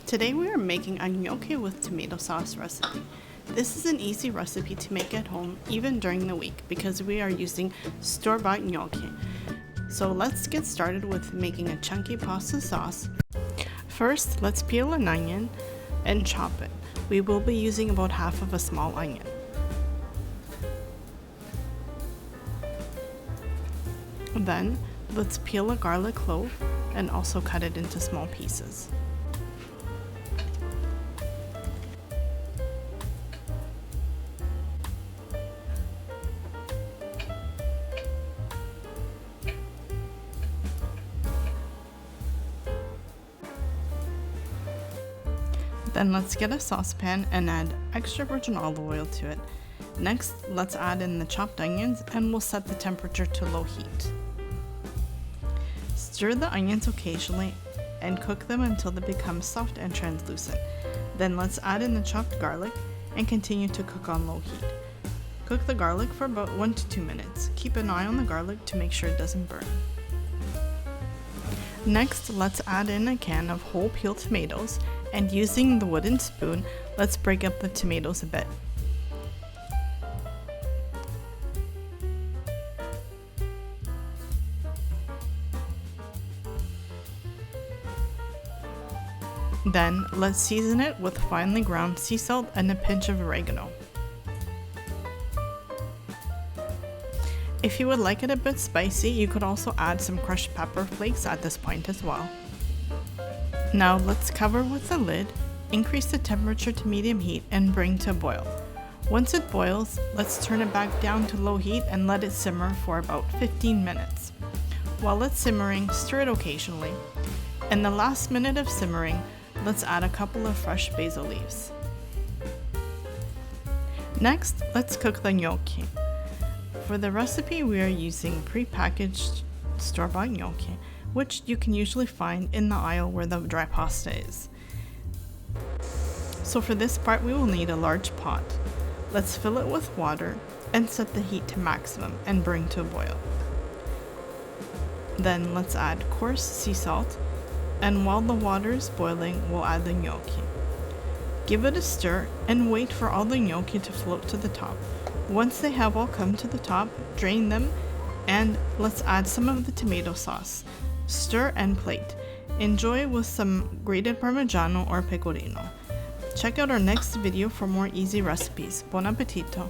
Today we are making a gnocchi with tomato sauce recipe. This is an easy recipe to make at home even during the week because we are using store-bought gnocchi. So let's get started with making a chunky pasta sauce. First, let's peel an onion and chop it. We will be using about half of a small onion. Then, let's peel a garlic clove and also cut it into small pieces. Then let's get a saucepan and add extra virgin olive oil to it. Next, let's add in the chopped onions and we'll set the temperature to low heat. Stir the onions occasionally and cook them until they become soft and translucent. Then let's add in the chopped garlic and continue to cook on low heat. Cook the garlic for about 1 to 2 minutes. Keep an eye on the garlic to make sure it doesn't burn. Next, let's add in a can of whole peeled tomatoes, and using the wooden spoon, let's break up the tomatoes a bit. Then, let's season it with finely ground sea salt and a pinch of oregano. If you would like it a bit spicy, you could also add some crushed pepper flakes at this point as well. Now let's cover with a lid, increase the temperature to medium heat and bring to a boil. Once it boils, let's turn it back down to low heat and let it simmer for about 15 minutes. While it's simmering, stir it occasionally. In the last minute of simmering, let's add a couple of fresh basil leaves. Next, let's cook the gnocchi. For the recipe, we are using pre-packaged store-bought gnocchi, which you can usually find in the aisle where the dry pasta is. So for this part, we will need a large pot. Let's fill it with water and set the heat to maximum and bring to a boil. Then let's add coarse sea salt, and while the water is boiling, we'll add the gnocchi. Give it a stir and wait for all the gnocchi to float to the top. Once they have all come to the top, drain them and let's add some of the tomato sauce. Stir and plate. Enjoy with some grated Parmigiano or pecorino. Check out our next video for more easy recipes. Buon appetito!